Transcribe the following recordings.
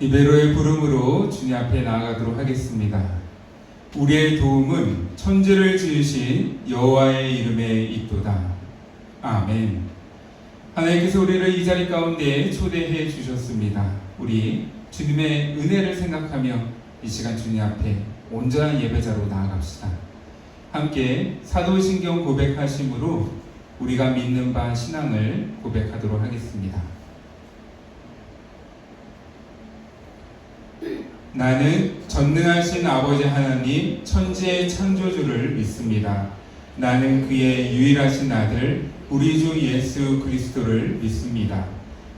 리베로의 부름으로 주님 앞에 나아가도록 하겠습니다. 우리의 도움은 천지를 지으신 여호와의 이름에 있도다. 아멘. 하나님께서 우리를 이 자리 가운데 초대해 주셨습니다. 우리 주님의 은혜를 생각하며 이 시간 주님 앞에 온전한 예배자로 나아갑시다. 함께 사도신경 고백하심으로 우리가 믿는 바 신앙을 고백하도록 하겠습니다. 나는 전능하신 아버지 하나님 천지의 창조주를 믿습니다. 나는 그의 유일하신 아들 우리 주 예수 그리스도를 믿습니다.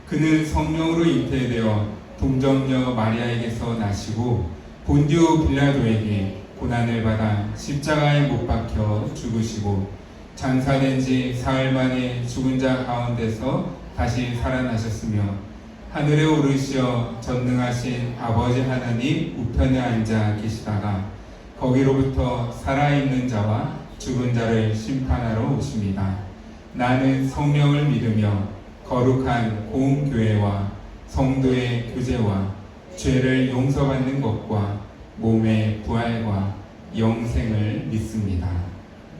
그는 성령으로 잉태되어 동정녀 마리아에게서 나시고 본디오 빌라도에게 고난을 받아 십자가에 못 박혀 죽으시고 장사된 지 사흘 만에 죽은 자 가운데서 다시 살아나셨으며 하늘에 오르시어 전능하신 아버지 하나님 우편에 앉아 계시다가 거기로부터 살아있는 자와 죽은 자를 심판하러 오십니다. 나는 성령을 믿으며 거룩한 공교회와 성도의 교제와 죄를 용서받는 것과 몸의 부활과 영생을 믿습니다.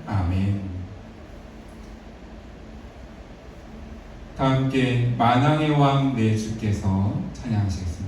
아멘. 다 함께 만왕의 왕 내 주께서 찬양하시겠습니다.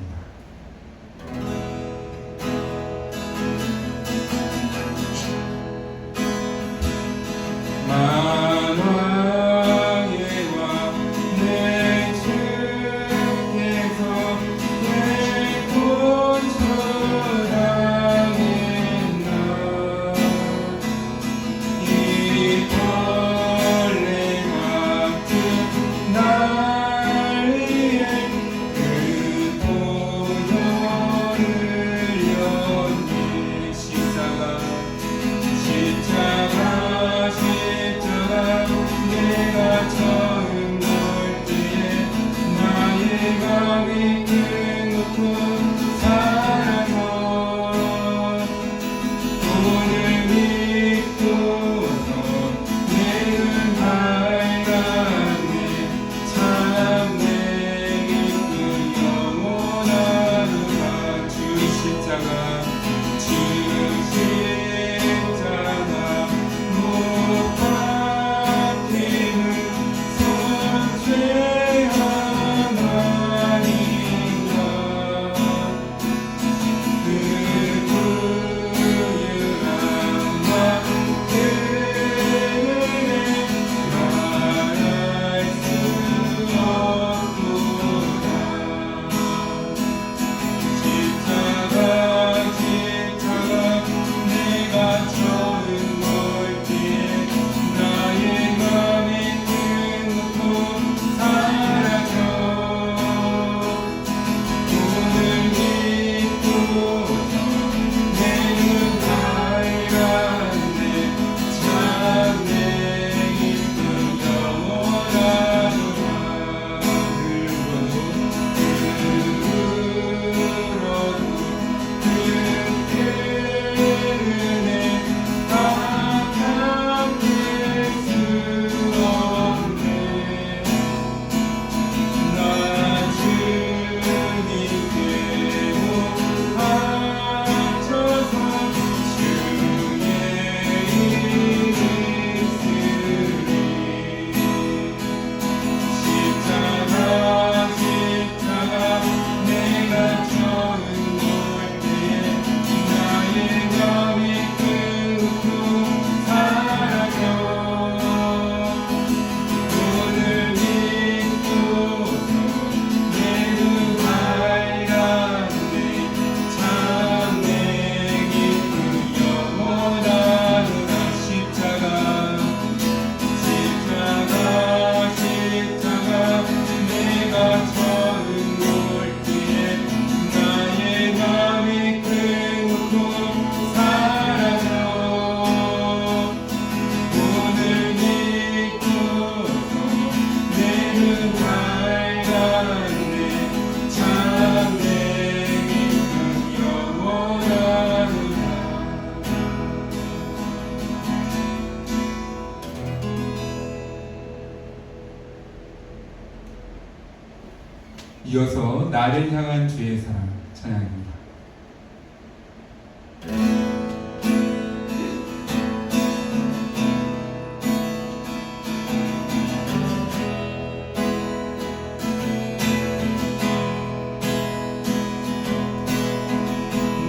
이어서 나를 향한 주의 사랑 찬양입니다.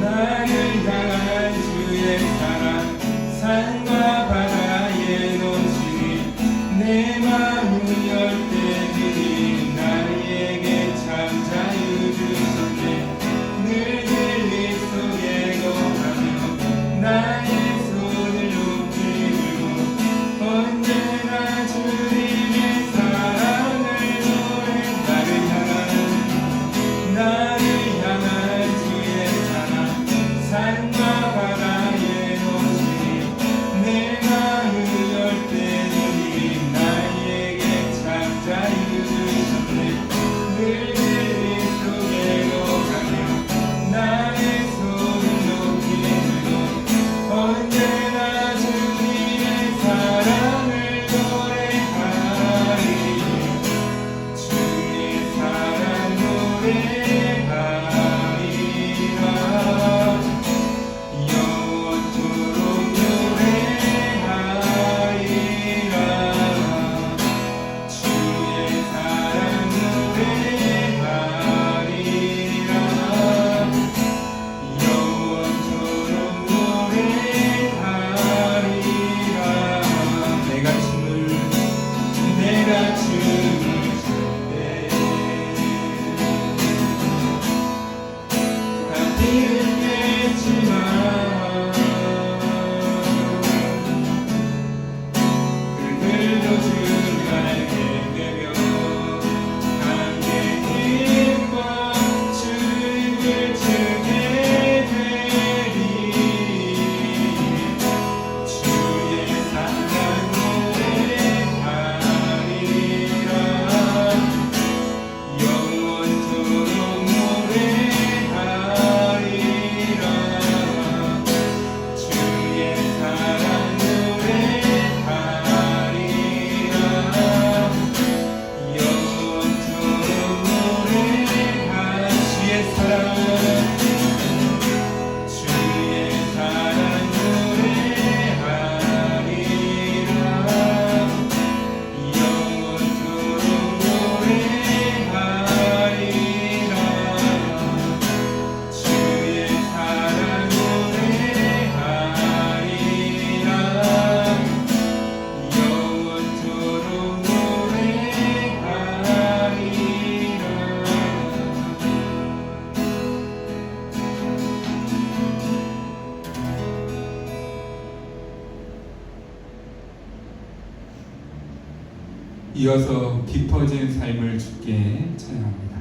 나를 향한 주의 사랑 산과 바다에 넘치니 내 마음을 열 때들이 나에게 참 자유 주셨네. 늘 진리 속에 거하며 나의 손을 높이 들고 언제나 주님의 사랑을 노래. 나를 향한 주의 사랑 산과 바다에 넘치니 내 마음을 열 때들이 나에게 참 자유 주셨네. 늘 진리 속에 거하며 나의 손을 높이 들고 언제나 주님의 사랑을 노래하리. 주의 사랑 노래하리라. 영원토록 노래하리라. 주의 사랑 노래하리라. 영원토록 노래하리라. 내가 춤을 출 때 다 피했지만 그들도 주를 알게 되며 함께 기뻐 주를 주게 되리. 주의 사랑 노래하리라. 영원토록 노래하리라. 주의 사랑 노래하리라. 영원토록 노래하리라. 주의 사랑 이어서 깊어진 삶을 주께 찬양합니다.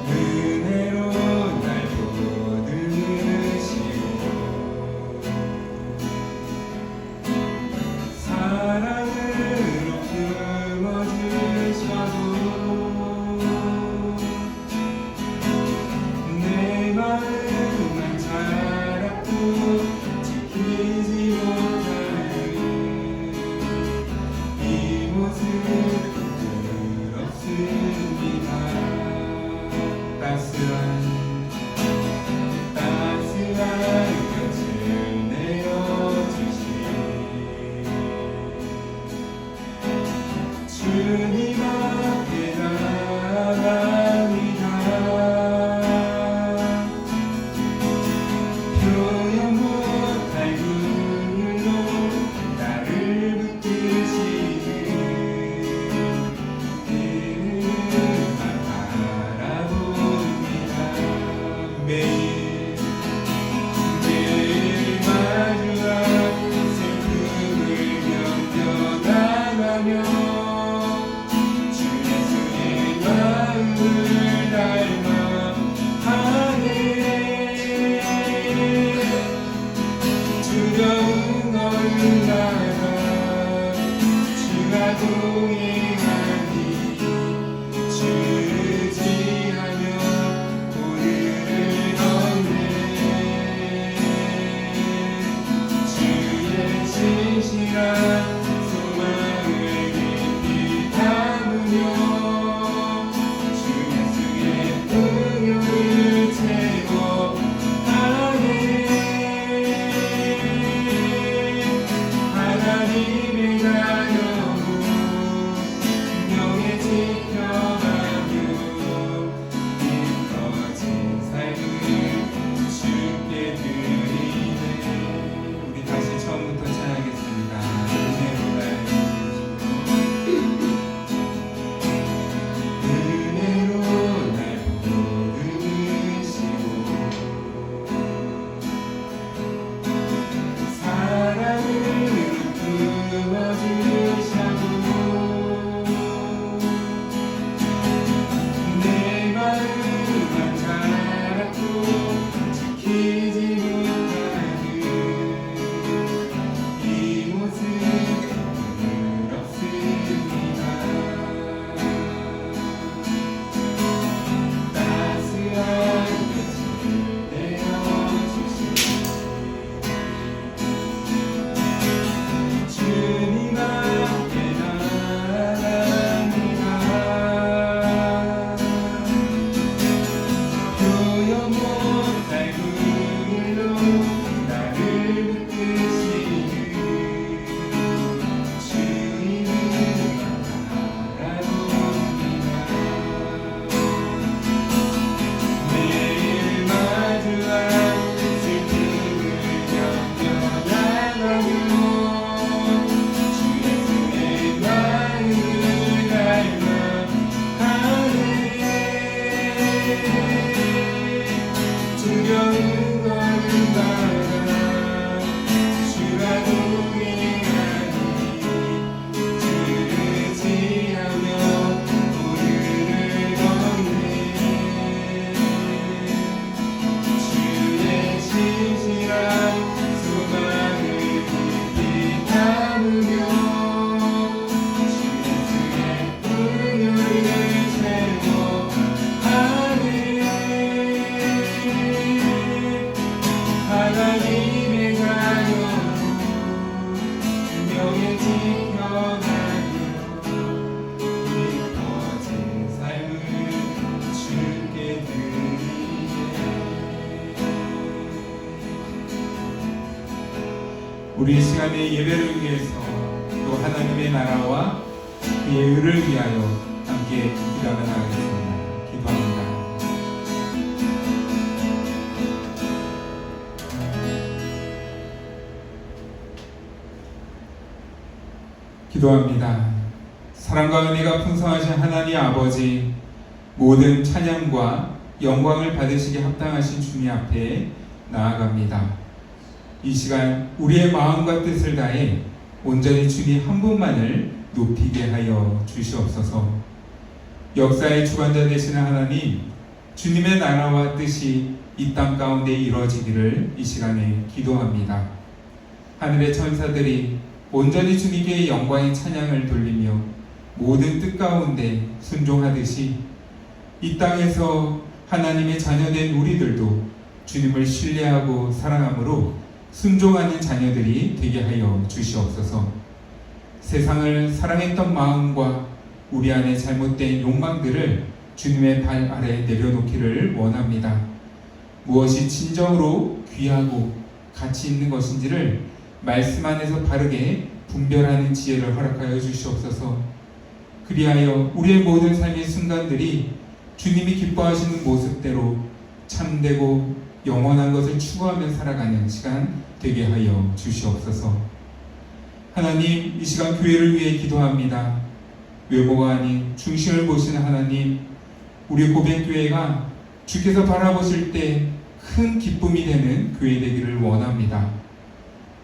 은혜로 날 보듬으시고 사랑으로 품어주셔도 내 마음만 자랐고 지키지 못하는 이 모습 부끄럽습니다. 따스한 곁을 내어주신 주님 앞에 나갑니다. 표현 못할 눈물로 나를 붙드시는 그만 바라봅니다. 두려운 거는 마라 주가 동행하니 주를 지하며 오늘을 걷네 주의 신실한 소망을 깊이 담으며 주의 은혜를 세워 하네 하나님의 자녀로 분명히 지켜가며 깊어진 삶을 주께 드리네 우리 시간의 예배를 위해서 또 하나님의 나라와 그의 의를 위하여 함께 기도하며 나가겠습니다. 기도합니다. 기도합니다. 사랑과 은혜가 풍성하신 하나님 아버지, 모든 찬양과 영광을 받으시기 합당하신 주님 앞에 나아갑니다. 이 시간 우리의 마음과 뜻을 다해 온전히 주님 한 분만을 높이게 하여 주시옵소서. 역사의 주관자 되시는 하나님, 주님의 나라와 뜻이 이 땅 가운데 이루어지기를 이 시간에 기도합니다. 하늘의 천사들이 온전히 주님께 영광의 찬양을 돌리며 모든 뜻 가운데 순종하듯이 이 땅에서 하나님의 자녀된 우리들도 주님을 신뢰하고 사랑함으로 순종하는 자녀들이 되게 하여 주시옵소서. 세상을 사랑했던 마음과 우리 안에 잘못된 욕망들을 주님의 발 아래 내려놓기를 원합니다. 무엇이 진정으로 귀하고 가치 있는 것인지를 말씀 안에서 바르게 분별하는 지혜를 허락하여 주시옵소서. 그리하여 우리의 모든 삶의 순간들이 주님이 기뻐하시는 모습대로 참되고 영원한 것을 추구하며 살아가는 시간 되게 하여 주시옵소서. 하나님, 이 시간 교회를 위해 기도합니다. 외모가 아닌 중심을 보시는 하나님, 우리 고백교회가 주께서 바라보실 때 큰 기쁨이 되는 교회 되기를 원합니다.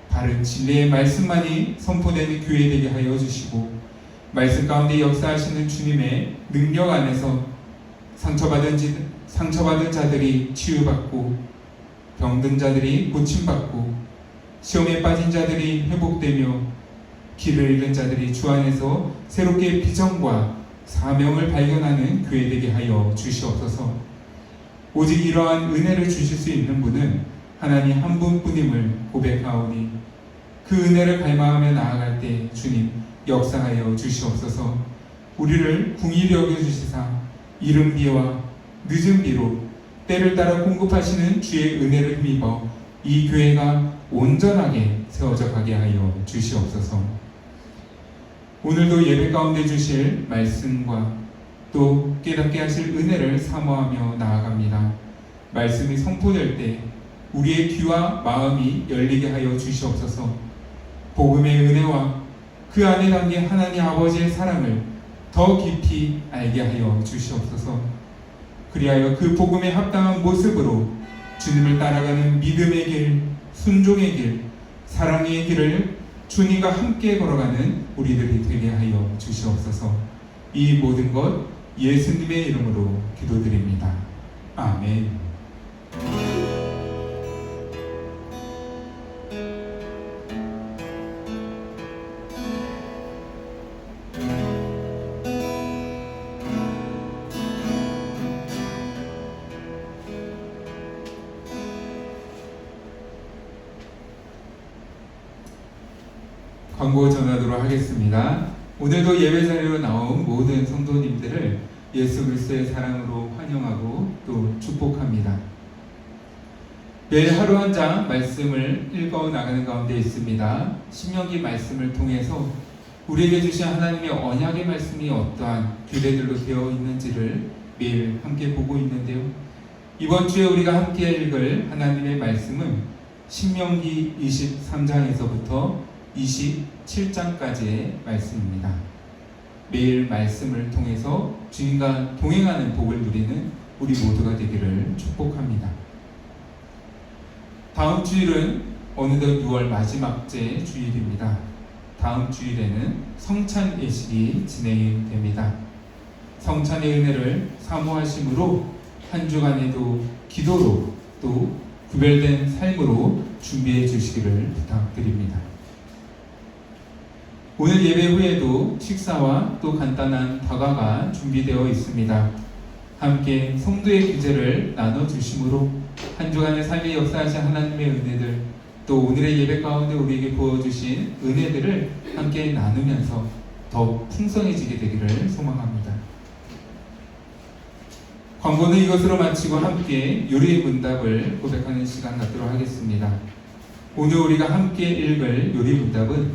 바른 진리의 말씀만이 선포되는 교회 되게 하여 주시고, 말씀 가운데 역사하시는 주님의 능력 안에서 상처받은 자들이 치유받고, 병든 자들이 고침받고, 시험에 빠진 자들이 회복되며, 길을 잃은 자들이 주 안에서 새롭게 비전과 사명을 발견하는 교회 되게 하여 주시옵소서. 오직 이러한 은혜를 주실 수 있는 분은 하나님 한 분뿐임을 고백하오니 그 은혜를 갈망하며 나아갈 때 주님 역사하여 주시옵소서. 우리를 궁일히 여겨주시사 이른 비와 늦은 비로 때를 따라 공급하시는 주의 은혜를 힘입어 이 교회가 온전하게 세워져 가게 하여 주시옵소서. 오늘도 예배 가운데 주실 말씀과 또 깨닫게 하실 은혜를 사모하며 나아갑니다. 말씀이 선포될 때 우리의 귀와 마음이 열리게 하여 주시옵소서. 복음의 은혜와 그 안에 담긴 하나님 아버지의 사랑을 더 깊이 알게 하여 주시옵소서. 그리하여 그 복음에 합당한 모습으로 주님을 따라가는 믿음의 길, 순종의 길, 사랑의 길을 주님과 함께 걸어가는 우리들이 되게 하여 주시옵소서. 이 모든 것 예수님의 이름으로 기도드립니다. 아멘. 광고 전하도록 하겠습니다. 오늘도 예배 자리로 나온 모든 성도님들을 예수 그리스도의 사랑으로 환영하고 또 축복합니다. 매일 하루 한 장 말씀을 읽어 나가는 가운데 있습니다. 신명기 말씀을 통해서 우리에게 주신 하나님의 언약의 말씀이 어떠한 규례들로 되어 있는지를 매일 함께 보고 있는데요. 이번 주에 우리가 함께 읽을 하나님의 말씀은 신명기 23장에서부터 27장까지의 말씀입니다. 매일 말씀을 통해서 주님과 동행하는 복을 누리는 우리 모두가 되기를 축복합니다. 다음 주일은 어느덧 6월 마지막 째 주일입니다. 다음 주일에는 성찬 예식이 진행됩니다. 성찬의 은혜를 사모하심으로 한 주간에도 기도로 또 구별된 삶으로 준비해 주시기를 부탁드립니다. 오늘 예배 후에도 식사와 또 간단한 다과가 준비되어 있습니다. 함께 성도의 규제를 나눠주심으로 한 주간의 삶의 역사하신 하나님의 은혜들, 또 오늘의 예배 가운데 우리에게 부어주신 은혜들을 함께 나누면서 더 풍성해지게 되기를 소망합니다. 광고는 이것으로 마치고 함께 요리의 문답을 고백하는 시간 갖도록 하겠습니다. 오늘 우리가 함께 읽을 요리 문답은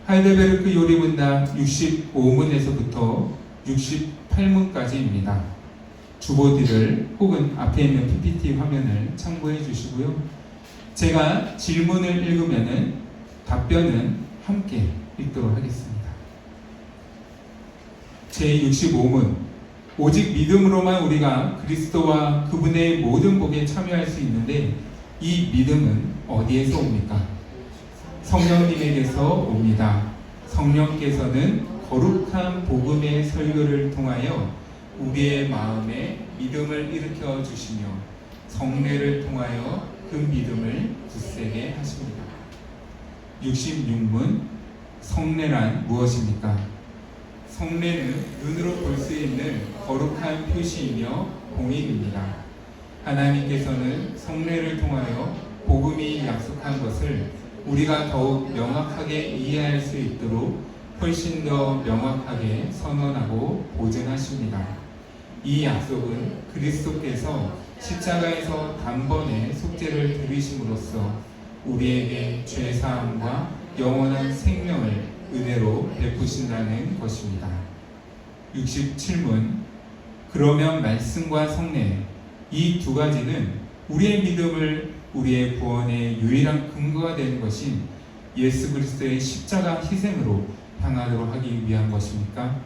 하이델베르크 요리 문답 65문에서부터 68문까지입니다. 주보들을 혹은 앞에 있는 PPT 화면을 참고해 주시고요. 제가 질문을 읽으면은 답변은 함께 읽도록 하겠습니다. 제65문, 오직 믿음으로만 우리가 그리스도와 그분의 모든 복에 참여할 수 있는데 이 믿음은 어디에서 옵니까? 성령님에게서 옵니다. 성령께서는 거룩한 복음의 설교를 통하여 우리의 마음에 믿음을 일으켜 주시며 성례를 통하여 그 믿음을 굳세게 하십니다. 66문, 성례란 무엇입니까? 성례는 눈으로 볼 수 있는 거룩한 표시이며 공인입니다. 하나님께서는 성례를 통하여 복음이 약속한 것을 우리가 더욱 명확하게 이해할 수 있도록 훨씬 더 명확하게 선언하고 보증하십니다. 이 약속은 그리스도께서 십자가에서 단번에 속죄를 들이심으로써 우리에게 죄사함과 영원한 생명을 은혜로 베푸신다는 것입니다. 67문, 그러면 말씀과 성례, 이 두 가지는 우리의 믿음을 우리의 구원의 유일한 근거가 되는 것인 예수 그리스도의 십자가 희생으로 향하도록 하기 위한 것입니까?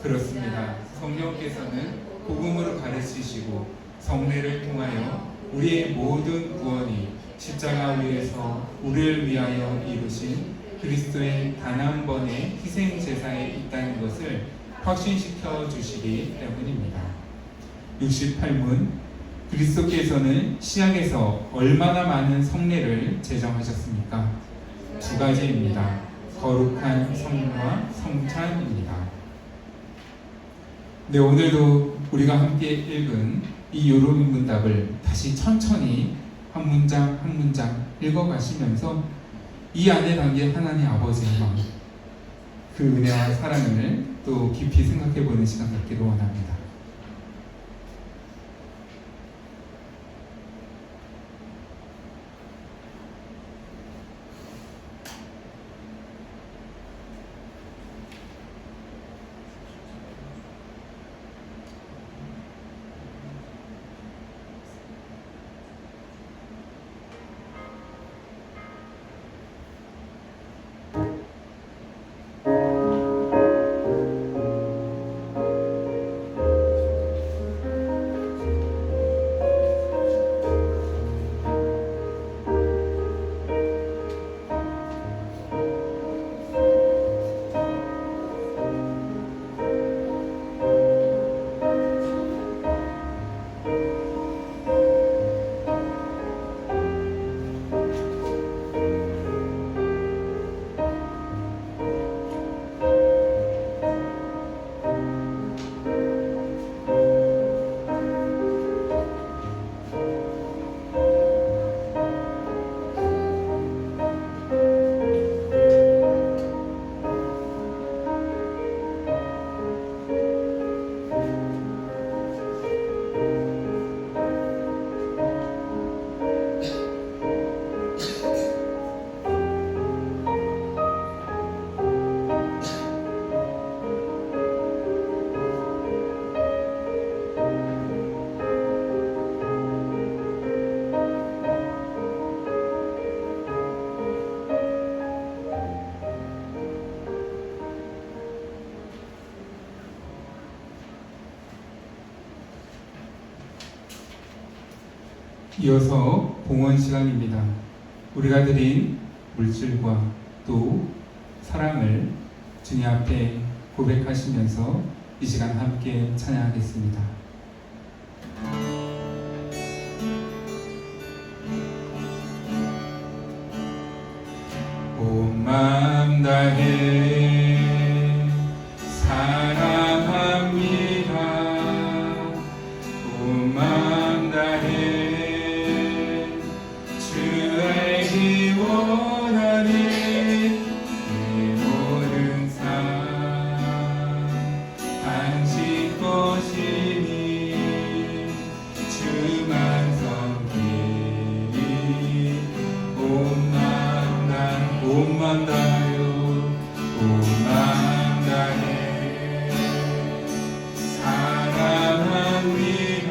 그렇습니다. 성령께서는 복음으로 가르치시고 성례를 통하여 우리의 모든 구원이 십자가 위에서 우리를 위하여 이루신 그리스도의 단 한 번의 희생 제사에 있다는 것을 확신시켜 주시기 때문입니다. 68문, 그리스도께서는 신약에서 얼마나 많은 성례를 제정하셨습니까? 두 가지입니다. 거룩한 성례와 성찬입니다. 네, 오늘도 우리가 함께 읽은 이 요리 문답을 다시 천천히 한 문장 한 문장 읽어가시면서 이 안에 담긴 하나님 아버지의 마음, 그 은혜와 사랑을 또 깊이 생각해보는 시간 갖기를 원합니다. 이어서 봉헌 시간입니다. 우리가 드린 물질과 또 사랑을 주님 앞에 고백하시면서 이 시간 함께 찬양하겠습니다. 온 마음 다해 사랑합니다. 온 마음 다해 주 알기 원하는 내 모든 삶 당신 것이니 주만 섬기니 온 마음 다하여 온 마음 다해 사랑합니다.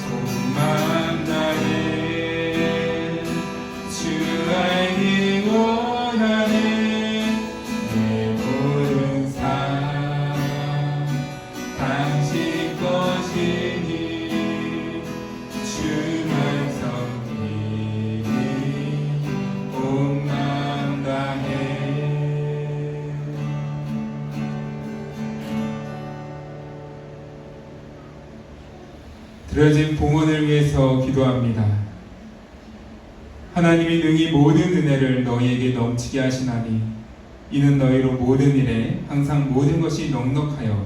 온 마음 다해 주 알기 원하는 내 모든 삶 당신 것이니 주만 섬기니 온 마음 다해. 드려진 봉헌을 위해서 기도합니다. 하나님이 능히 모든 은혜를 너희에게 넘치게 하시나니 이는 너희로 모든 일에 항상 모든 것이 넉넉하여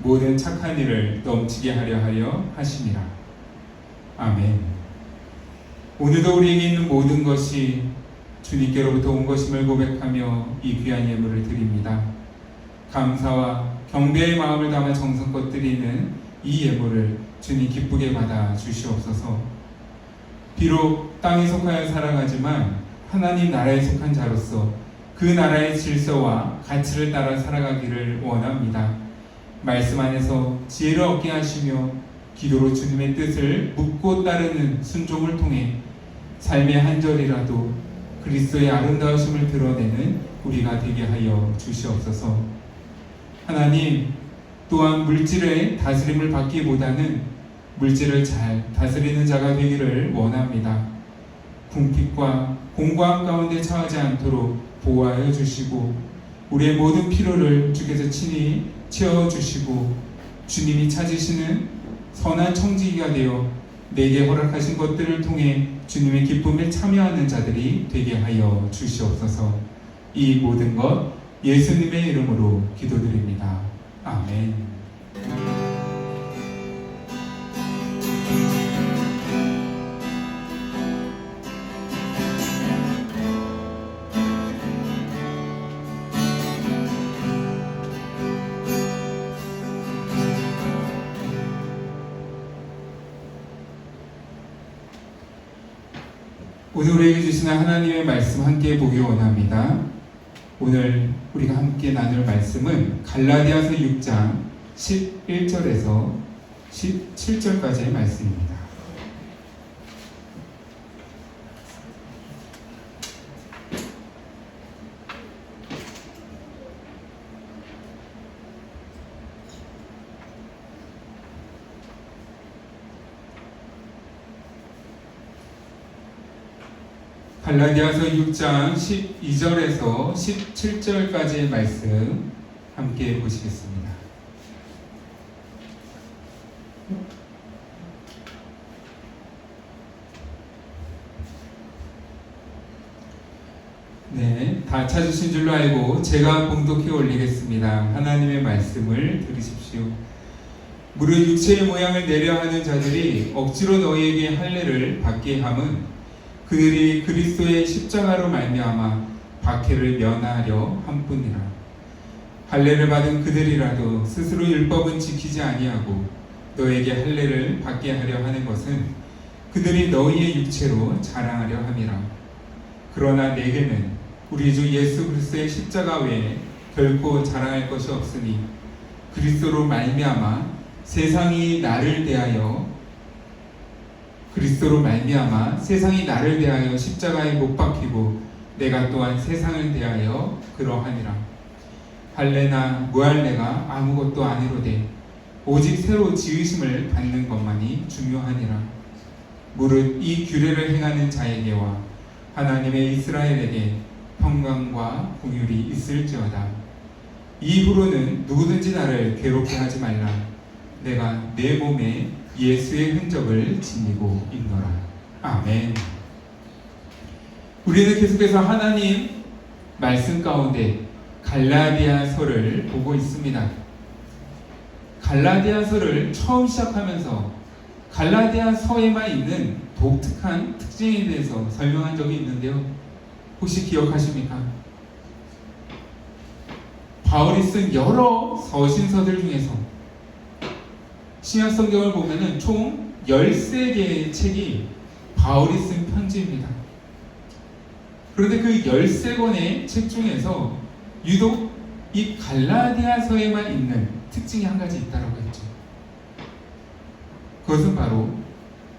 모든 착한 일을 넘치게 하려 하심이라. 아멘. 오늘도 우리에게 있는 모든 것이 주님께로부터 온 것임을 고백하며 이 귀한 예물을 드립니다. 감사와 경배의 마음을 담아 정성껏 드리는 이 예물을 주님 기쁘게 받아 주시옵소서. 비록 땅에 속하여 살아가지만 하나님 나라에 속한 자로서 그 나라의 질서와 가치를 따라 살아가기를 원합니다. 말씀 안에서 지혜를 얻게 하시며 기도로 주님의 뜻을 묻고 따르는 순종을 통해 삶의 한 절이라도 그리스도의 아름다우심을 드러내는 우리가 되게 하여 주시옵소서. 하나님, 또한 물질의 다스림을 받기보다는 물질을 잘 다스리는 자가 되기를 원합니다. 궁핍과 공고함 가운데 처하지 않도록 보호하여 주시고 우리의 모든 필요를 주께서 친히 채워주시고 주님이 찾으시는 선한 청지기가 되어 내게 허락하신 것들을 통해 주님의 기쁨에 참여하는 자들이 되게 하여 주시옵소서. 이 모든 것 예수님의 이름으로 기도드립니다. 아멘. 오늘 우리에게 주시는 하나님의 말씀 함께 보기 원합니다. 오늘 우리가 함께 나눌 말씀은 갈라디아서 6장 11절에서 17절까지의 말씀입니다. 갈라디아서 6장 12절에서 17절까지의 말씀 함께 보시겠습니다. 네, 다 찾으신 줄로 알고 제가 봉독해 올리겠습니다. 하나님의 말씀을 들으십시오. 무릇 육체의 모양을 내려 하는 자들이 억지로 너희에게 할례를 받게 함은 그들이 그리스도의 십자가로 말미암아 박해를 면하려 함뿐이라. 할례를 받은 그들이라도 스스로 율법은 지키지 아니하고 너에게 할례를 받게 하려 하는 것은 그들이 너희의 육체로 자랑하려 함이라. 그러나 내게는 우리 주 예수 그리스도의 십자가 외에 결코 자랑할 것이 없으니 그리스도로 말미암아 세상이 나를 대하여 십자가에 못 박히고 내가 또한 세상을 대하여 그러하니라. 할례나 무할례가 아무것도 아니로되 오직 새로 지으심을 받는 것만이 중요하니라. 무릇 이 규례를 행하는 자에게와 하나님의 이스라엘에게 평강과 긍휼이 있을지어다. 이후로는 누구든지 나를 괴롭게 하지 말라. 내가 내 몸에 예수의 흔적을 지니고 있노라. 아멘. 우리는 계속해서 하나님 말씀 가운데 갈라디아서를 보고 있습니다. 갈라디아서를 처음 시작하면서 갈라디아서에만 있는 독특한 특징에 대해서 설명한 적이 있는데요. 혹시 기억하십니까? 바울이 쓴 여러 서신서들 중에서 신약 성경을 보면은 총 13개의 책이 바울이 쓴 편지입니다. 그런데 그 13권의 책 중에서 유독 이 갈라디아서에만 있는 특징이 한 가지 있다고 했죠. 그것은 바로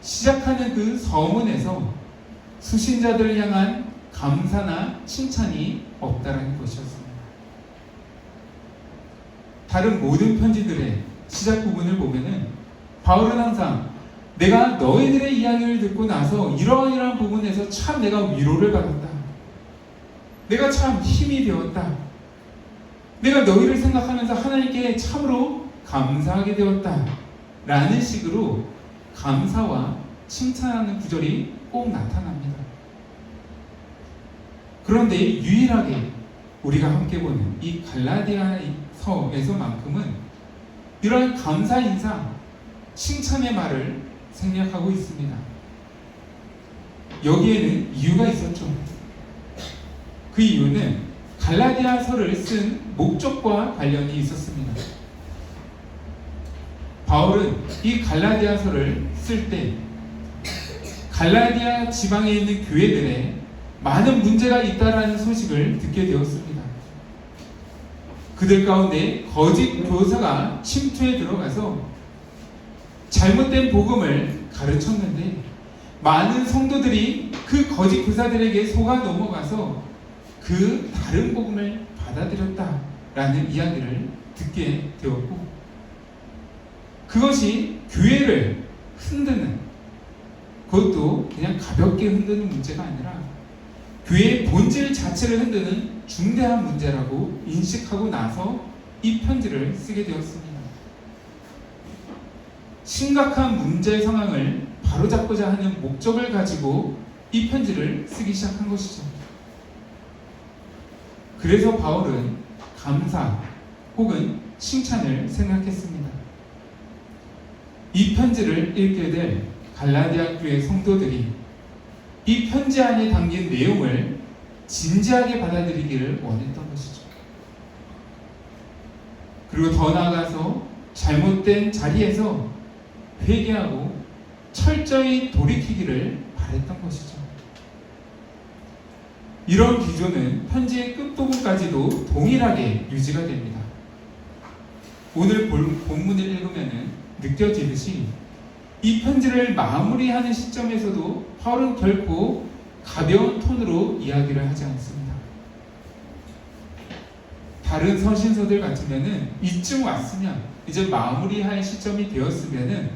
시작하는 그 서문에서 수신자들을 향한 감사나 칭찬이 없다라는 것이었습니다. 다른 모든 편지들의 시작 부분을 보면은 바울은 항상 내가 너희들의 이야기를 듣고 나서 이러이러한 부분에서 참 내가 위로를 받았다. 내가 참 힘이 되었다. 내가 너희를 생각하면서 하나님께 참으로 감사하게 되었다. 라는 식으로 감사와 칭찬하는 구절이 꼭 나타납니다. 그런데 유일하게 우리가 함께 보는 이 갈라디아서에서만큼은 이러한 감사 인사, 칭찬의 말을 생략하고 있습니다. 여기에는 이유가 있었죠. 그 이유는 갈라디아서를 쓴 목적과 관련이 있었습니다. 바울은 이 갈라디아서를 쓸 때 갈라디아 지방에 있는 교회들에 많은 문제가 있다라는 소식을 듣게 되었습니다. 그들 가운데 거짓 교사가 침투해 들어가서 잘못된 복음을 가르쳤는데 많은 성도들이 그 거짓 교사들에게 속아 넘어가서 그 다른 복음을 받아들였다라는 이야기를 듣게 되었고, 그것이 교회를 흔드는, 그것도 그냥 가볍게 흔드는 문제가 아니라 교회의 본질 자체를 흔드는 중대한 문제라고 인식하고 나서 이 편지를 쓰게 되었습니다. 심각한 문제 상황을 바로잡고자 하는 목적을 가지고 이 편지를 쓰기 시작한 것이죠. 그래서 바울은 감사 혹은 칭찬을 생각했습니다. 이 편지를 읽게 될 갈라디아 교회 성도들이 이 편지 안에 담긴 내용을 진지하게 받아들이기를 원했던 것이죠. 그리고 더 나아가서 잘못된 자리에서 회개하고 철저히 돌이키기를 바랬던 것이죠. 이런 기조는 편지의 끝부분까지도 동일하게 유지가 됩니다. 오늘 본문을 읽으면 느껴지듯이 이 편지를 마무리하는 시점에서도 바울은 결코 가벼운 톤으로 이야기를 하지 않습니다. 다른 서신서들 같으면은 이쯤 왔으면, 이제 마무리할 시점이 되었으면은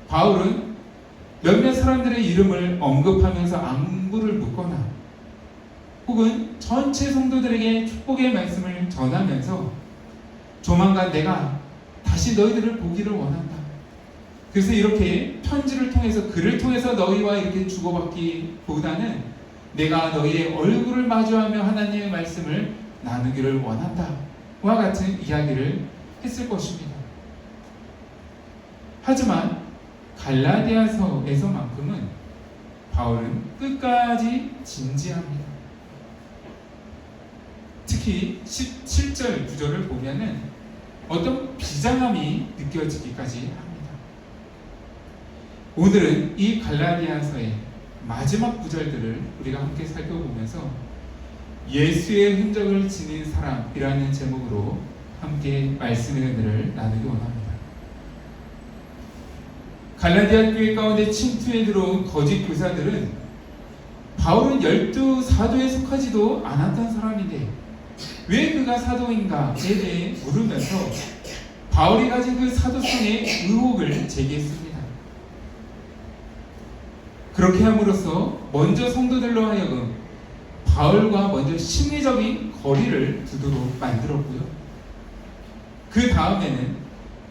바울은 몇몇 사람들의 이름을 언급하면서 안부를 묻거나 혹은 전체 성도들에게 축복의 말씀을 전하면서 조만간 내가 다시 너희들을 보기를 원한다. 그래서 이렇게 편지를 통해서, 글을 통해서 너희와 이렇게 주고받기보다는 내가 너희의 얼굴을 마주하며 하나님의 말씀을 나누기를 원한다. 와 같은 이야기를 했을 것입니다. 하지만 갈라디아서에서만큼은 바울은 끝까지 진지합니다. 특히 17절 구절을 보면은 어떤 비장함이 느껴지기까지 합니다. 오늘은 이 갈라디아서의 마지막 구절들을 우리가 함께 살펴보면서 예수의 흔적을 지닌 사람이라는 제목으로 함께 말씀의 은혜를 나누기 원합니다. 갈라디아 교회 가운데 침투해 들어온 거짓 교사들은 바울은 12사도에 속하지도 않았던 사람인데 왜 그가 사도인가에 대해 물으면서 바울이 가진 그 사도성의 의혹을 제기했습니다. 그렇게 함으로써 먼저 성도들로 하여금 바울과 먼저 심리적인 거리를 두도록 만들었고요. 그 다음에는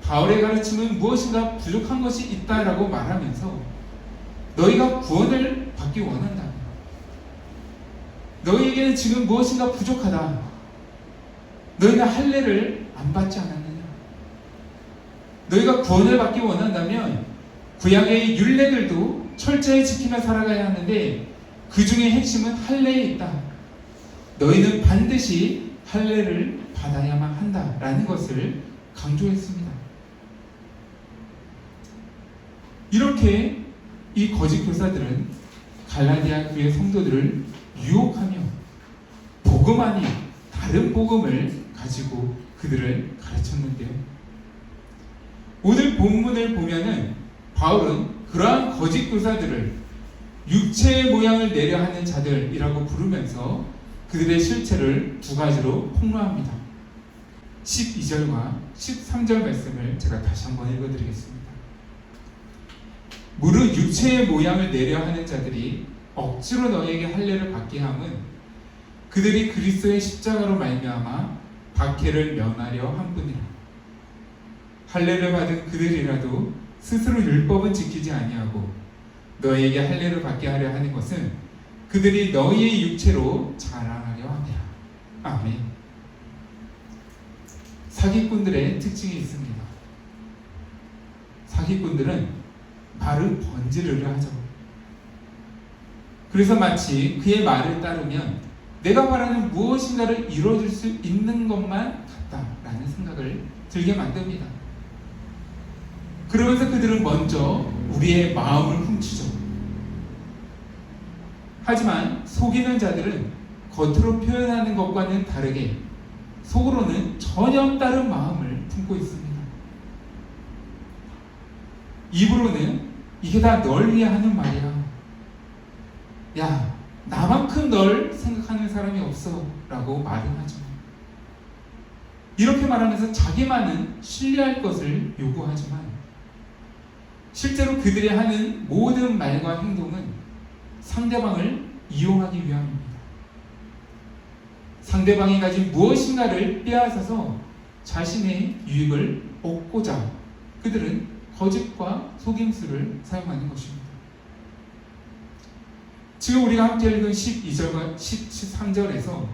바울의 가르침은 무엇인가 부족한 것이 있다라고 말하면서 너희가 구원을 받기 원한다. 너희에게는 지금 무엇인가 부족하다. 너희가 할례를 안 받지 않았느냐? 너희가 구원을 받기 원한다면 구약의 율례들도 철저히 지키며 살아가야 하는데 그 중에 핵심은 할례에 있다. 너희는 반드시 할례를 받아야만 한다라는 것을 강조했습니다. 이렇게 이 거짓 교사들은 갈라디아 교회 성도들을 유혹하며 복음 아닌 다른 복음을 가지고 그들을 가르쳤는데요. 오늘 본문을 보면은 바울은 그러한 거짓 교사들을 육체의 모양을 내려 하는 자들이라고 부르면서 그들의 실체를 두 가지로 폭로합니다. 12절과 13절 말씀을 제가 다시 한번 읽어드리겠습니다. 무릇 육체의 모양을 내려 하는 자들이 억지로 너희에게 할례를 받게 함은 그들이 그리스도의 십자가로 말미암아 박해를 면하려 한 뿐이라. 할례를 받은 그들이라도 스스로 율법은 지키지 아니하고 너희에게 할례를 받게 하려 하는 것은 그들이 너희의 육체로 자랑하려 함이라. 아멘. 사기꾼들의 특징이 있습니다. 사기꾼들은 말을 번지르르 하죠. 그래서 마치 그의 말을 따르면 내가 바라는 무엇인가를 이루어줄 수 있는 것만 같다라는 생각을 들게 만듭니다. 그러면서 그들은 먼저 우리의 마음을 훔치죠. 하지만 속이는 자들은 겉으로 표현하는 것과는 다르게 속으로는 전혀 다른 마음을 품고 있습니다. 입으로는 이게 다 널 위해 하는 말이야. 야, 나만큼 널 생각하는 사람이 없어 라고 말은 하죠. 이렇게 말하면서 자기만은 신뢰할 것을 요구하지만 실제로 그들이 하는 모든 말과 행동은 상대방을 이용하기 위함입니다. 상대방이 가진 무엇인가를 빼앗아서 자신의 유익을 얻고자 그들은 거짓과 속임수를 사용하는 것입니다. 지금 우리가 함께 읽은 12절과 13절에서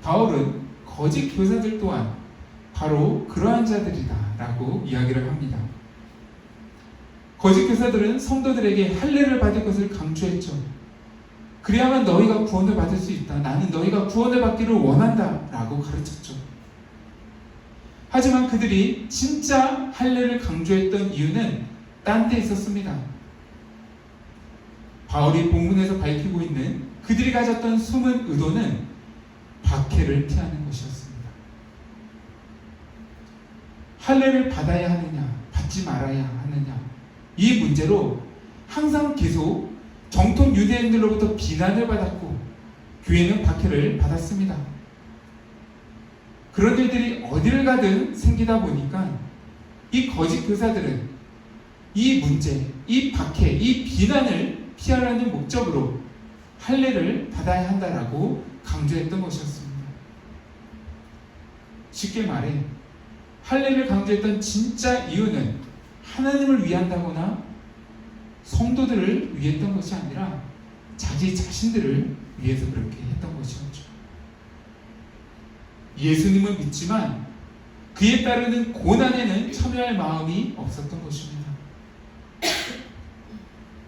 바울은 거짓 교사들 또한 바로 그러한 자들이다 라고 이야기를 합니다. 거짓 교사들은 성도들에게 할례를 받을 것을 강조했죠. 그래야만 너희가 구원을 받을 수 있다. 나는 너희가 구원을 받기를 원한다 라고 가르쳤죠. 하지만 그들이 진짜 할례를 강조했던 이유는 딴 데 있었습니다. 바울이 본문에서 밝히고 있는 그들이 가졌던 숨은 의도는 박해를 피하는 것이었습니다. 할례를 받아야 하느냐, 받지 말아야 하느냐, 이 문제로 항상 계속 정통 유대인들로부터 비난을 받았고 교회는 박해를 받았습니다. 그런 일들이 어디를 가든 생기다 보니까 이 거짓 교사들은 이 문제, 이 박해, 이 비난을 피하라는 목적으로 할례를 받아야 한다라고 강조했던 것이었습니다. 쉽게 말해 할례를 강조했던 진짜 이유는 하나님을 위한다거나 성도들을 위했던 것이 아니라 자기 자신들을 위해서 그렇게 했던 것이었죠. 예수님은 믿지만 그에 따르는 고난에는 참여할 마음이 없었던 것입니다.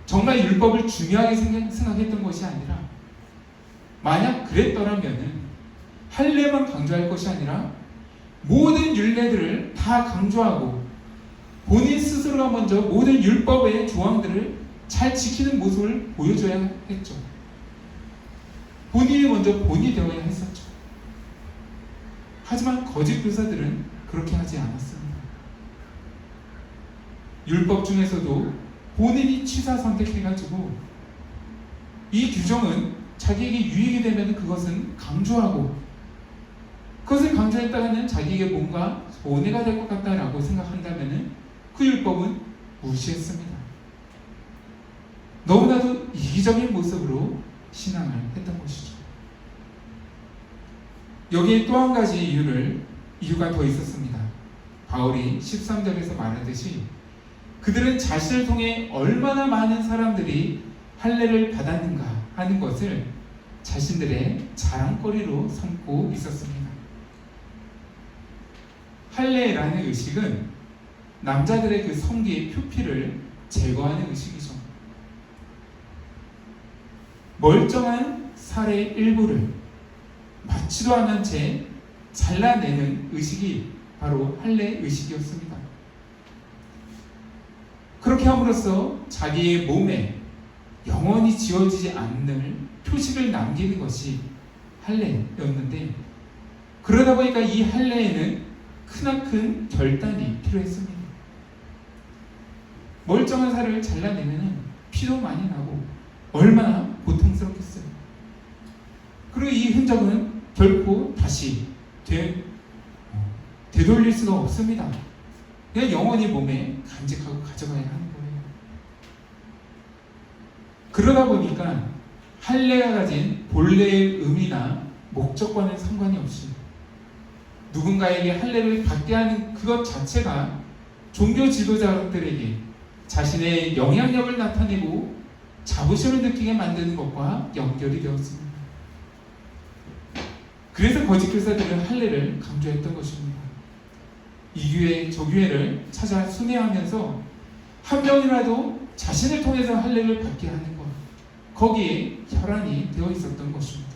정말 율법을 중요하게 생각했던 것이 아니라 만약 그랬더라면 할례만 강조할 것이 아니라 모든 율례들을 다 강조하고 본인 스스로가 먼저 모든 율법의 조항들을 잘 지키는 모습을 보여줘야 했죠. 본인이 먼저 본이 되어야 했었죠. 하지만 거짓 교사들은 그렇게 하지 않았습니다. 율법 중에서도 본인이 취사 선택해가지고 이 규정은 자기에게 유익이 되면 그것은 강조하고 그것을 강조했다가는 자기에게 뭔가 손해가 될 것 같다라고 생각한다면 그 율법은 무시했습니다. 너무나도 이기적인 모습으로 신앙을 했던 것이죠. 여기에 또 한 가지 이유가 더 있었습니다. 바울이 13절에서 말하듯이 그들은 자신을 통해 얼마나 많은 사람들이 할례를 받았는가 하는 것을 자신들의 자랑거리로 삼고 있었습니다. 할례라는 의식은 남자들의 그 성기의 표피를 제거하는 의식이죠. 멀쩡한 살의 일부를 맞지도 않은 채 잘라내는 의식이 바로 할례 의식이었습니다. 그렇게 함으로써 자기의 몸에 영원히 지워지지 않을 표식을 남기는 것이 할례였는데, 그러다 보니까 이 할례에는 크나큰 결단이 필요했습니다. 멀쩡한 살을 잘라내면 피도 많이 나고 얼마나 고통스럽겠어요. 그리고 이 흔적은 결코 다시 되돌릴 수가 없습니다. 그냥 영원히 몸에 간직하고 가져가야 하는 거예요. 그러다 보니까 할례가 가진 본래의 의미나 목적과는 상관이 없이 누군가에게 할례를 받게 하는 그것 자체가 종교 지도자들에게 자신의 영향력을 나타내고 자부심을 느끼게 만드는 것과 연결이 되었습니다. 그래서 거짓 교사들은 할례를 강조했던 것입니다. 이 교회 저 교회를 찾아 순회하면서 한 명이라도 자신을 통해서 할례를 받게 하는 것, 거기에 혈안이 되어 있었던 것입니다.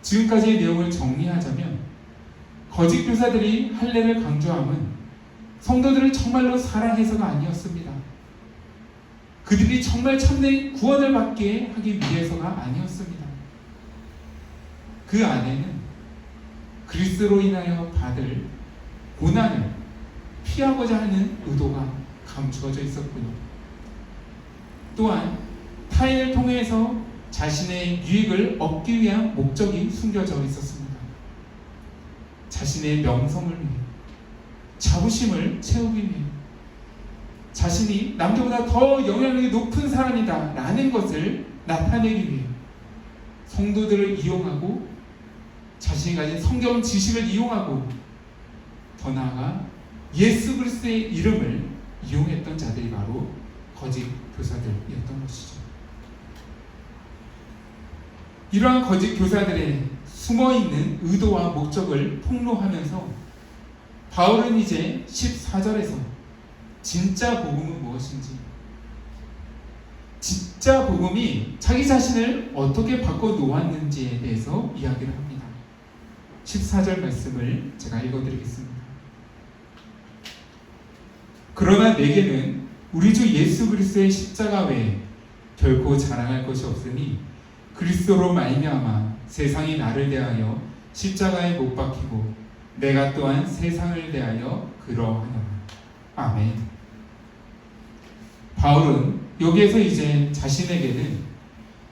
지금까지의 내용을 정리하자면 거짓 교사들이 할례를 강조함은 성도들을 정말로 사랑해서가 아니었습니다. 그들이 정말 참된 구원을 받게 하기 위해서가 아니었습니다. 그 안에는 그리스도로 인하여 받을 고난을 피하고자 하는 의도가 감추어져 있었군요. 또한 타인을 통해서 자신의 유익을 얻기 위한 목적이 숨겨져 있었습니다. 자신의 명성을 위해, 자부심을 채우기 위해, 자신이 남들보다 더 영향력이 높은 사람이다 라는 것을 나타내기 위해 성도들을 이용하고 자신이 가진 성경 지식을 이용하고 더 나아가 예수 그리스도의 이름을 이용했던 자들이 바로 거짓 교사들이었던 것이죠. 이러한 거짓 교사들의 숨어있는 의도와 목적을 폭로하면서 바울은 이제 14절에서 진짜 복음은 무엇인지, 진짜 복음이 자기 자신을 어떻게 바꿔 놓았는지에 대해서 이야기를 합니다. 14절 말씀을 제가 읽어드리겠습니다. 그러나 내게는 우리 주 예수 그리스도의 십자가 외에 결코 자랑할 것이 없으니 그리스도로 말미암아 세상이 나를 대하여 십자가에 못 박히고 내가 또한 세상을 대하여 그러하노라. 아멘. 바울은 여기에서 이제 자신에게는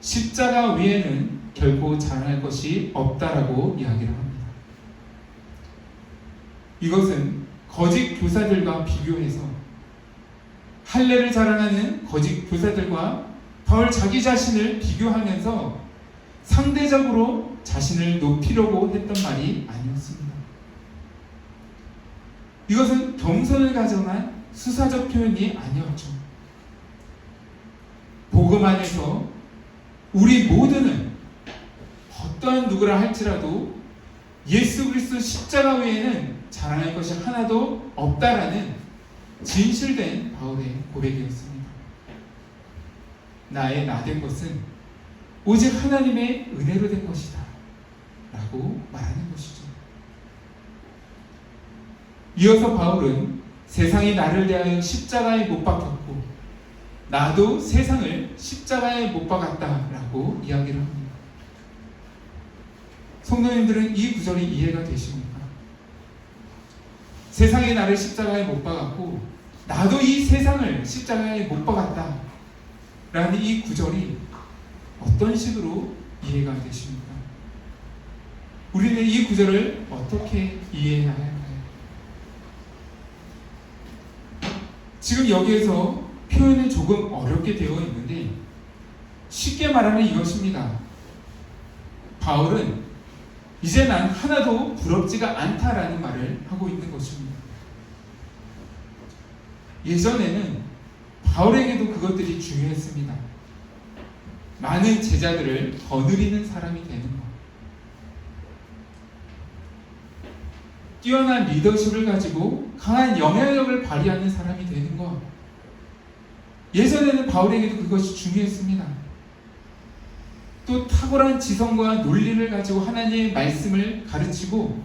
십자가 외에는 결코 자랑할 것이 없다라고 이야기를 합니다. 이것은 거짓 교사들과 비교해서 할례를 자랑하는 거짓 교사들과 바울 자기 자신을 비교하면서 상대적으로 자신을 높이려고 했던 말이 아니었습니다. 이것은 겸손을 가정한 수사적 표현이 아니었죠. 복음 안에서 우리 모두는 어떠한 누구라 할지라도 예수 그리스도 십자가 외에는 자랑할 것이 하나도 없다라는 진실된 바울의 고백이었습니다. 나의 나된 것은 오직 하나님의 은혜로 된 것이다 라고 말하는 것이죠. 이어서 바울은 세상이 나를 대하여 십자가에 못 박혔고 나도 세상을 십자가에 못 박았다 라고 이야기를 합니다. 성도님들은 이 구절이 이해가 되십니까? 세상이 나를 십자가에 못 박았고 나도 이 세상을 십자가에 못 박았다 라는 이 구절이 어떤 식으로 이해가 되십니까? 우리는 이 구절을 어떻게 이해해야 할까요? 지금 여기에서 표현은 조금 어렵게 되어 있는데 쉽게 말하면 이것입니다. 바울은 이제 난 하나도 부럽지가 않다라는 말을 하고 있는 것입니다. 예전에는 바울에게도 그것들이 중요했습니다. 많은 제자들을 거느리는 사람이 되는 것, 뛰어난 리더십을 가지고 강한 영향력을 발휘하는 사람이 되는 것, 예전에는 바울에게도 그것이 중요했습니다. 또 탁월한 지성과 논리를 가지고 하나님의 말씀을 가르치고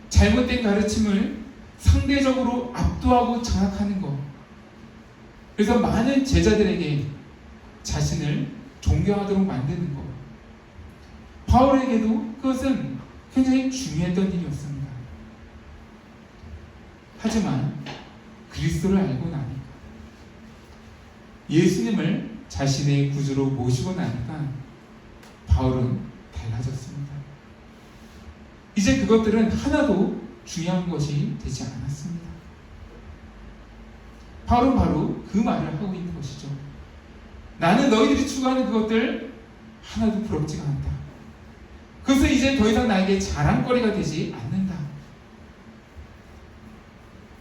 잘못된 가르침을 상대적으로 압도하고 장악하는 것, 그래서 많은 제자들에게 자신을 존경하도록 만드는 것, 바울에게도 그것은 굉장히 중요했던 일이었습니다. 하지만 그리스도를 알고 나니까, 예수님을 자신의 구주로 모시고 나니까 바울은 달라졌습니다. 이제 그것들은 하나도 중요한 것이 되지 않았습니다. 바울은 바로 그 말을 하고 있는 것이죠. 나는 너희들이 추구하는 그것들 하나도 부럽지가 않다. 그것은 이제 더 이상 나에게 자랑거리가 되지 않는다.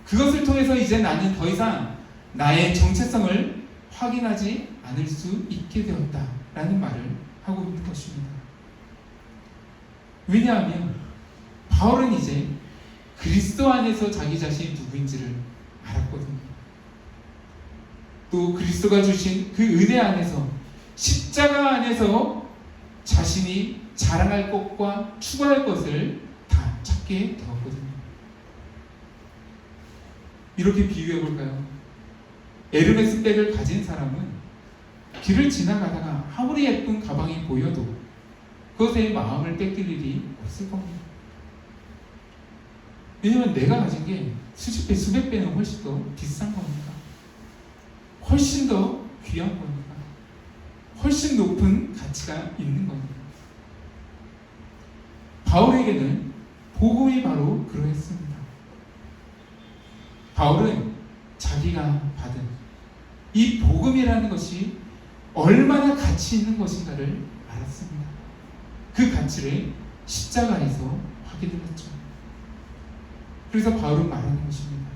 그것을 통해서 이제 나는 더 이상 나의 정체성을 확인하지 않을 수 있게 되었다라는 말을 하고 있는 것입니다. 왜냐하면 바울은 이제 그리스도 안에서 자기 자신이 누구인지를 알았거든요. 또 그리스도가 주신 그 은혜 안에서, 십자가 안에서 자신이 자랑할 것과 추구할 것을 다 찾게 되었거든요. 이렇게 비유해 볼까요? 에르메스 백을 가진 사람은 길을 지나가다가 아무리 예쁜 가방이 보여도 그것에 마음을 뺏길 일이 없을 겁니다. 왜냐하면 내가 가진 게 수십 배, 수백 배는 훨씬 더 비싼 거니까, 훨씬 더 귀한 거니까, 훨씬 높은 가치가 있는 거니까. 바울에게는 복음이 바로 그러했습니다. 바울은 자기가 받은 이 복음이라는 것이 얼마나 가치 있는 것인가를 알았습니다. 그 가치를 십자가에서 확인을 했죠. 그래서 바울은 말하는 것입니다.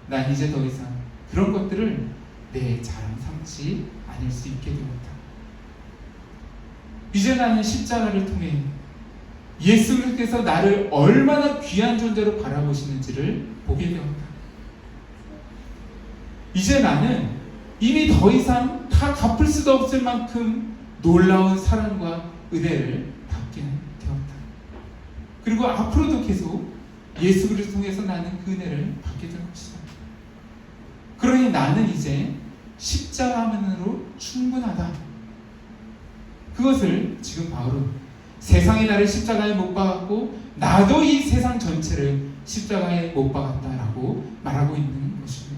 난 이제 더 이상 그런 것들을 내 자랑 삼지 않을 수 있게 되었다. 이제 나는 십자가를 통해 예수님께서 나를 얼마나 귀한 존재로 바라보시는지를 보게 되었다. 이제 나는 이미 더 이상 다 갚을 수도 없을 만큼 놀라운 사랑과 은혜를 받게 되었다. 그리고 앞으로도 계속 예수 그리스도를 통해서 나는 그 은혜를 받게 될 것이다. 그러니 나는 이제 십자가만으로 충분하다. 그것을 지금 바울은 세상이 나를 십자가에 못 박았고 나도 이 세상 전체를 십자가에 못 박았다라고 말하고 있는 것입니다.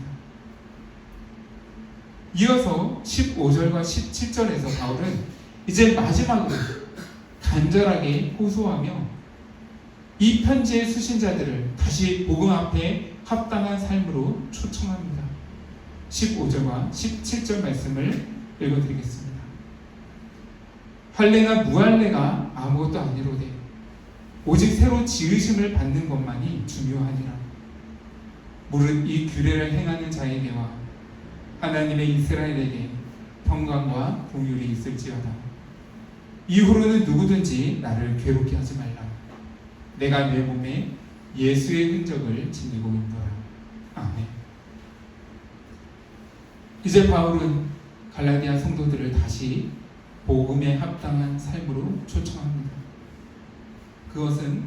이어서 15절과 17절에서 바울은 이제 마지막으로 간절하게 호소하며 이 편지의 수신자들을 다시 복음 앞에 합당한 삶으로 초청합니다. 15절과 17절 말씀을 읽어드리겠습니다. 할례나 무할례가 아무것도 아니로되 오직 새로 지으심을 받는 것만이 중요하니라. 무릇 이 규례를 행하는 자에게와 하나님의 이스라엘에게 평강과 공율이 있을지어다. 이후로는 누구든지 나를 괴롭게 하지 말라. 내가 내 몸에 예수의 흔적을 지니고 있노라. 아멘. 이제 바울은 갈라디아 성도들을 다시 복음에 합당한 삶으로 초청합니다. 그것은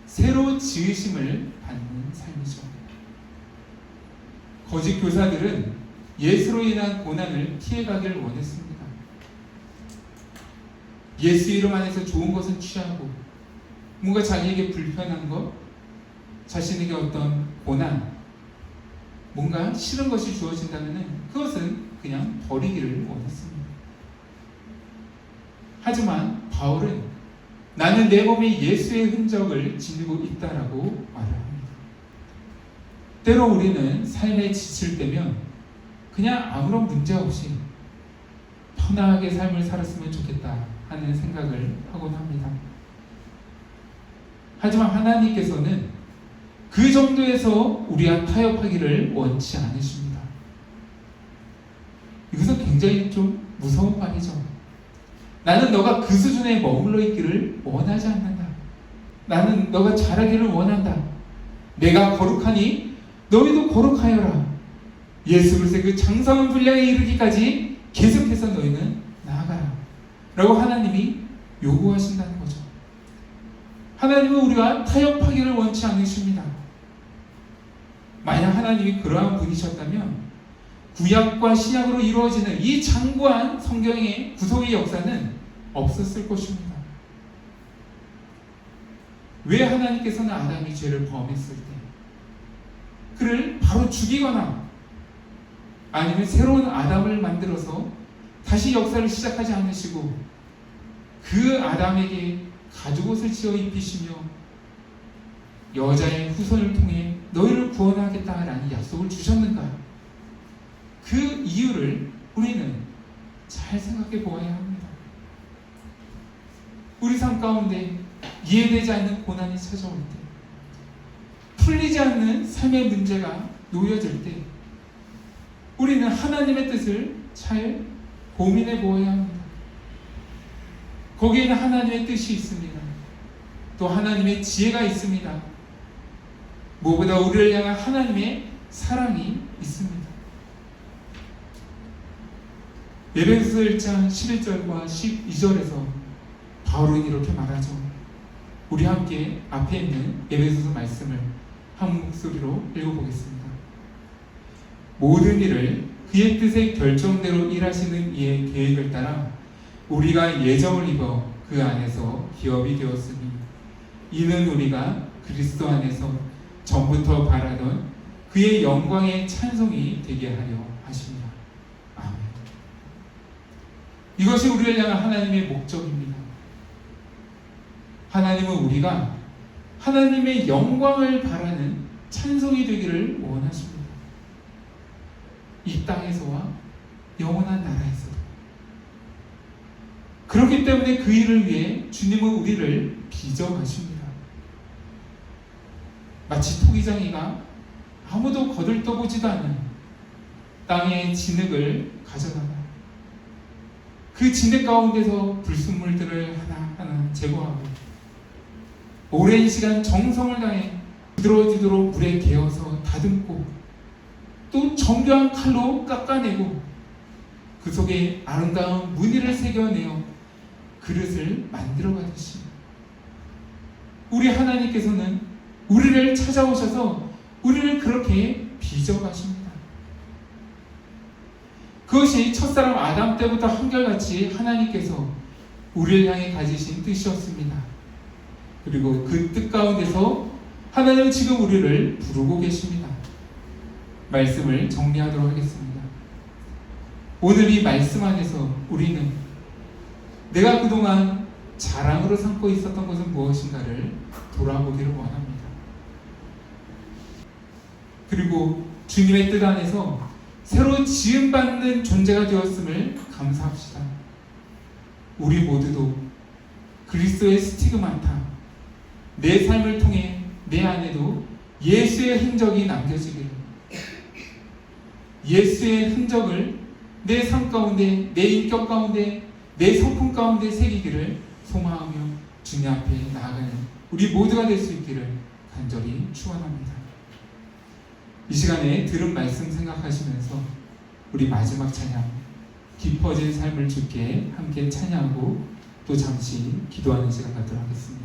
새로 지으심을 받는 삶이죠. 거짓 교사들은 예수로 인한 고난을 피해가기를 원했습니다. 예수 이름 안에서 좋은 것은 취하고 뭔가 자기에게 불편한 것, 자신에게 어떤 고난, 뭔가 싫은 것이 주어진다면 그것은 그냥 버리기를 원했습니다. 하지만 바울은 나는 내 몸에 예수의 흔적을 지니고 있다라고 말을 합니다. 때로 우리는 삶에 지칠 때면 그냥 아무런 문제 없이 편하게 삶을 살았으면 좋겠다 하는 생각을 하곤 합니다. 하지만 하나님께서는 그 정도에서 우리와 타협하기를 원치 않으십니다. 이것은 굉장히 좀 무서운 말이죠. 나는 너가 그 수준에 머물러 있기를 원하지 않는다. 나는 너가 잘하기를 원한다. 내가 거룩하니 너희도 거룩하여라. 예수 그리스도의 그 장성한 분량에 이르기까지 계속해서 너희는 나아가라 라고 하나님이 요구하신다는 거죠. 하나님은 우리와 타협하기를 원치 않으십니다. 만약 하나님이 그러한 분이셨다면 구약과 신약으로 이루어지는 이 장구한 성경의 구속의 역사는 없었을 것입니다. 왜 하나님께서는 아담이 죄를 범했을 때 그를 바로 죽이거나 아니면 새로운 아담을 만들어서 다시 역사를 시작하지 않으시고 그 아담에게 가죽옷을 지어 입히시며 여자의 후손을 통해 너희를 구원하겠다라는 약속을 주셨는가? 그 이유를 우리는 잘 생각해 보아야 합니다. 우리 삶 가운데 이해되지 않는 고난이 찾아올 때, 풀리지 않는 삶의 문제가 놓여질 때 우리는 하나님의 뜻을 잘 고민해 보아야 합니다. 거기에는 하나님의 뜻이 있습니다. 또 하나님의 지혜가 있습니다. 무엇보다 우리를 향한 하나님의 사랑이 있습니다. 에베소서 1장 11절과 12절에서 바울은 이렇게 말하죠. 우리 함께 앞에 있는 에베소서 말씀을 한 목소리로 읽어보겠습니다. 모든 일을 그의 뜻의 결정대로 일하시는 이의 계획을 따라 우리가 예정을 입어 그 안에서 기업이 되었으니 이는 우리가 그리스도 안에서 전부터 바라던 그의 영광의 찬송이 되게 하려 하십니다. 아멘. 이것이 우리를 향한 하나님의 목적입니다. 하나님은 우리가 하나님의 영광을 바라는 찬송이 되기를 원하십니다. 이 땅에서와 영원한 나라에서. 그렇기 때문에 그 일을 위해 주님은 우리를 빚어가십니다. 마치 토기장이가 아무도 거들떠보지도 않은 땅의 진흙을 가져다가 그 진흙 가운데서 불순물들을 하나하나 제거하고 오랜 시간 정성을 다해 부드러워지도록 물에 개어서 다듬고 또 정교한 칼로 깎아내고 그 속에 아름다운 무늬를 새겨내어 그릇을 만들어가듯이 우리 하나님께서는 우리를 찾아오셔서 우리를 그렇게 빚어가십니다. 그것이 첫사람 아담 때부터 한결같이 하나님께서 우리를 향해 가지신 뜻이었습니다. 그리고 그 뜻 가운데서 하나님은 지금 우리를 부르고 계십니다. 말씀을 정리하도록 하겠습니다. 오늘 이 말씀 안에서 우리는 내가 그동안 자랑으로 삼고 있었던 것은 무엇인가를 돌아보기를 원합니다. 그리고 주님의 뜻 안에서 새로 지음받는 존재가 되었음을 감사합시다. 우리 모두도 그리스도의 스티그마타, 내 삶을 통해 내 안에도 예수의 흔적이 남겨지기를, 예수의 흔적을 내 삶 가운데, 내 인격 가운데, 내 성품 가운데 새기기를 소망하며 주님 앞에 나아가는 우리 모두가 될 수 있기를 간절히 축원합니다. 이 시간에 들은 말씀 생각하시면서 우리 마지막 찬양, 깊어진 삶을 주께 함께 찬양하고 또 잠시 기도하는 시간 갖도록 하겠습니다.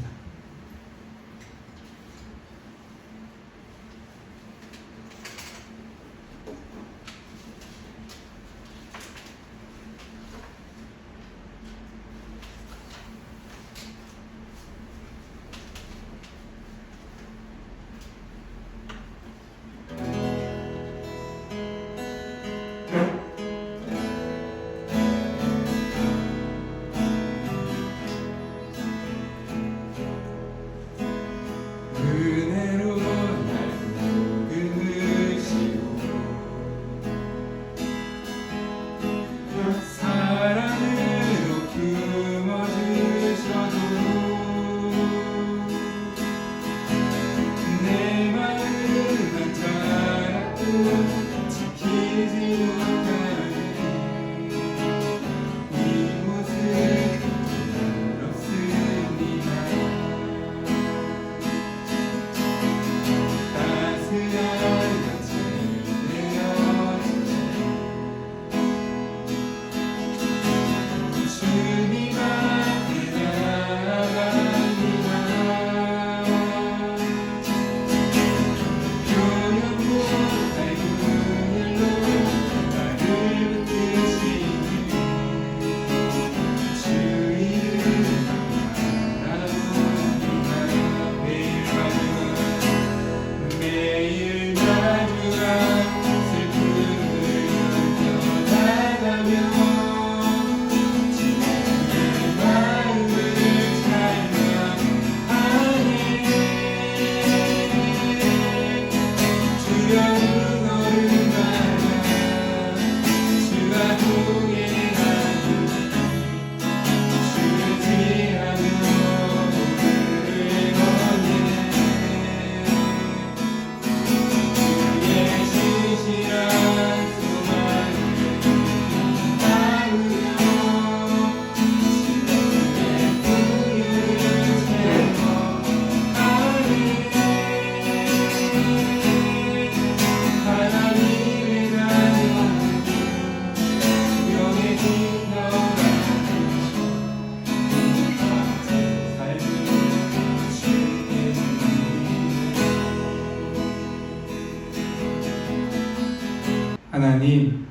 하나님,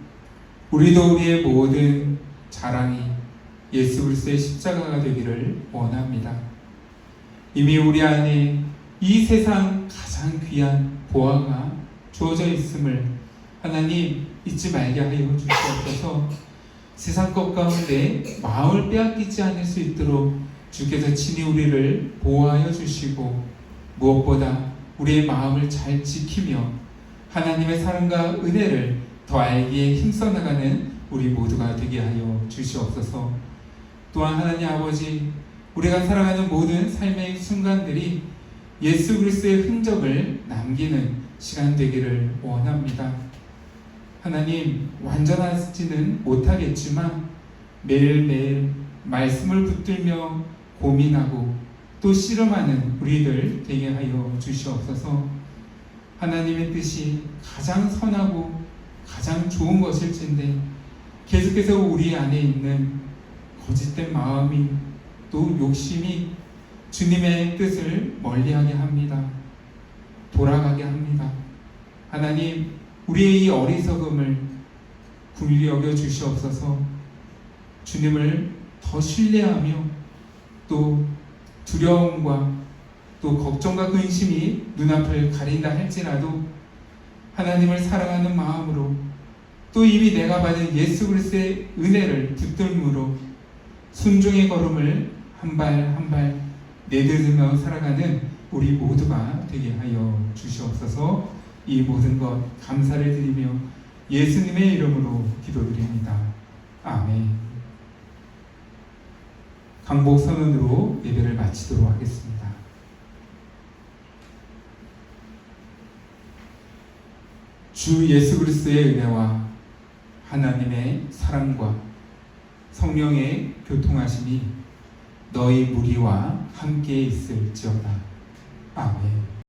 우리도 우리의 모든 자랑이 예수 그리스도의 십자가가 되기를 원합니다. 이미 우리 안에 이 세상 가장 귀한 보화가 주어져 있음을 하나님 잊지 말게 하여 주시옵소서. 세상 것 가운데 마음을 빼앗기지 않을 수 있도록 주께서 친히 우리를 보호하여 주시고, 무엇보다 우리의 마음을 잘 지키며 하나님의 사랑과 은혜를 더 알기에 힘써 나가는 우리 모두가 되게 하여 주시옵소서. 또한 하나님 아버지, 우리가 살아가는 모든 삶의 순간들이 예수 그리스도의 흔적을 남기는 시간 되기를 원합니다. 하나님, 완전하지는 못하겠지만 매일매일 말씀을 붙들며 고민하고 또 씨름하는 우리들 되게 하여 주시옵소서. 하나님의 뜻이 가장 선하고 가장 좋은 것일진데 계속해서 우리 안에 있는 거짓된 마음이 또 욕심이 주님의 뜻을 멀리하게 합니다. 돌아가게 합니다. 하나님, 우리의 이 어리석음을 긍휼히 여겨 주시옵소서. 주님을 더 신뢰하며 또 두려움과 또 걱정과 근심이 눈앞을 가린다 할지라도 하나님을 사랑하는 마음으로 또 이미 내가 받은 예수 그리스도의 은혜를 붙들므로 순종의 걸음을 한 발 한 발 내딛으며 살아가는 우리 모두가 되게 하여 주시옵소서. 이 모든 것 감사를 드리며 예수님의 이름으로 기도드립니다. 아멘. 강복 선언으로 예배를 마치도록 하겠습니다. 주 예수 그리스도의 은혜와 하나님의 사랑과 성령의 교통하심이 너희 무리와 함께 있을지어다. 아멘.